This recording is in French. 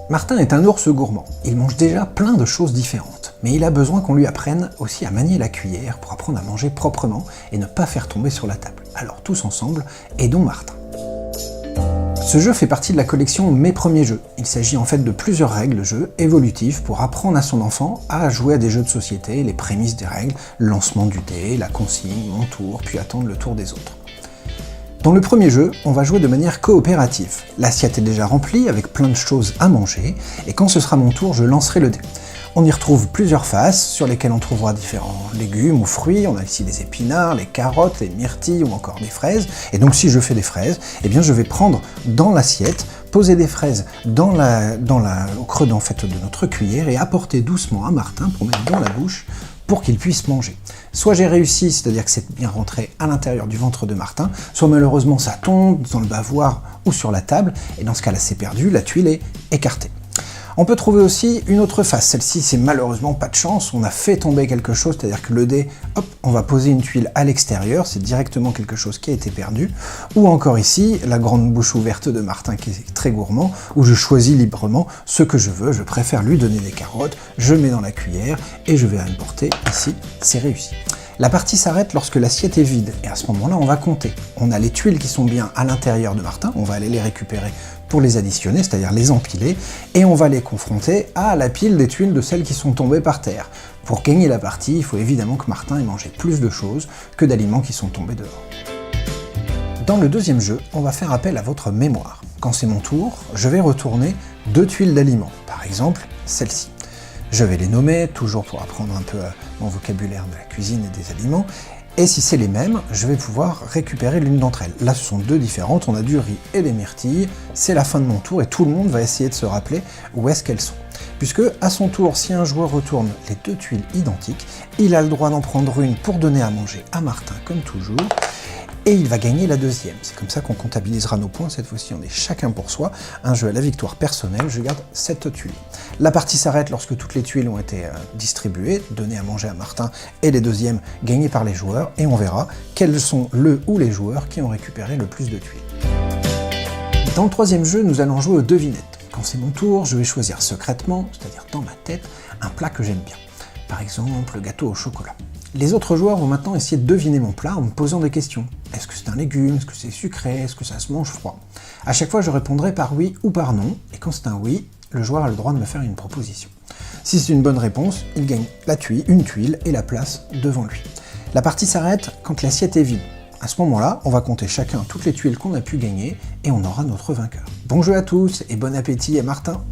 Martin est un ours gourmand. Il mange déjà plein de choses différentes, mais il a besoin qu'on lui apprenne aussi à manier la cuillère pour apprendre à manger proprement et ne pas faire tomber sur la table. Alors tous ensemble, aidons Martin. Ce jeu fait partie de la collection Mes premiers jeux. Il s'agit en fait de plusieurs règles de jeu évolutives pour apprendre à son enfant à jouer à des jeux de société, les prémices des règles, le lancement du dé, la consigne, mon tour, puis attendre le tour des autres. Dans le premier jeu, on va jouer de manière coopérative. L'assiette est déjà remplie avec plein de choses à manger, et quand ce sera mon tour, je lancerai le dé. On y retrouve plusieurs faces sur lesquelles on trouvera différents légumes ou fruits. On a ici des épinards, les carottes, les myrtilles ou encore des fraises. Et donc si je fais des fraises, eh bien je vais prendre dans l'assiette, poser des fraises au creux en fait, de notre cuillère et apporter doucement à Martin pour mettre dans la bouche pour qu'il puisse manger. Soit j'ai réussi, c'est-à-dire que c'est bien rentré à l'intérieur du ventre de Martin, soit malheureusement ça tombe dans le bavoir ou sur la table, et dans ce cas-là c'est perdu, la tuile est écartée. On peut trouver aussi une autre face, celle-ci c'est malheureusement pas de chance, on a fait tomber quelque chose, c'est-à-dire que le dé, hop, on va poser une tuile à l'extérieur, c'est directement quelque chose qui a été perdu, ou encore ici, la grande bouche ouverte de Martin qui est très gourmand, où je choisis librement ce que je veux, je préfère lui donner des carottes, je mets dans la cuillère, et je vais importer, ici, c'est réussi. La partie s'arrête lorsque l'assiette est vide, et à ce moment-là, on va compter. On a les tuiles qui sont bien à l'intérieur de Martin, on va aller les récupérer pour les additionner, c'est-à-dire les empiler, et on va les confronter à la pile des tuiles de celles qui sont tombées par terre. Pour gagner la partie, il faut évidemment que Martin ait mangé plus de choses que d'aliments qui sont tombés dehors. Dans le deuxième jeu, on va faire appel à votre mémoire. Quand c'est mon tour, je vais retourner 2 tuiles d'aliments, par exemple celle-ci. Je vais les nommer, toujours pour apprendre un peu mon vocabulaire de la cuisine et des aliments, et si c'est les mêmes, je vais pouvoir récupérer l'une d'entre elles. Là, ce sont 2 différentes, on a du riz et des myrtilles, c'est la fin de mon tour et tout le monde va essayer de se rappeler où est-ce qu'elles sont. Puisque, à son tour, si un joueur retourne les 2 tuiles identiques, il a le droit d'en prendre une pour donner à manger à Martin, comme toujours, et il va gagner la deuxième. C'est comme ça qu'on comptabilisera nos points, cette fois-ci on est chacun pour soi, un jeu à la victoire personnelle, je garde 7 tuiles. La partie s'arrête lorsque toutes les tuiles ont été distribuées, données à manger à Martin, et les deuxièmes gagnées par les joueurs, et on verra quels sont le ou les joueurs qui ont récupéré le plus de tuiles. Dans le troisième jeu, nous allons jouer aux devinettes. Quand c'est mon tour, je vais choisir secrètement, c'est-à-dire dans ma tête, un plat que j'aime bien. Par exemple, le gâteau au chocolat. Les autres joueurs vont maintenant essayer de deviner mon plat en me posant des questions. Est-ce que c'est un légume? Est-ce que c'est sucré? Est-ce que ça se mange froid? À chaque fois, je répondrai par oui ou par non, et quand c'est un oui, le joueur a le droit de me faire une proposition. Si c'est une bonne réponse, il gagne une tuile et la place devant lui. La partie s'arrête quand l'assiette est vide. À ce moment-là, on va compter chacun toutes les tuiles qu'on a pu gagner, et on aura notre vainqueur. Bon jeu à tous, et bon appétit à Martin!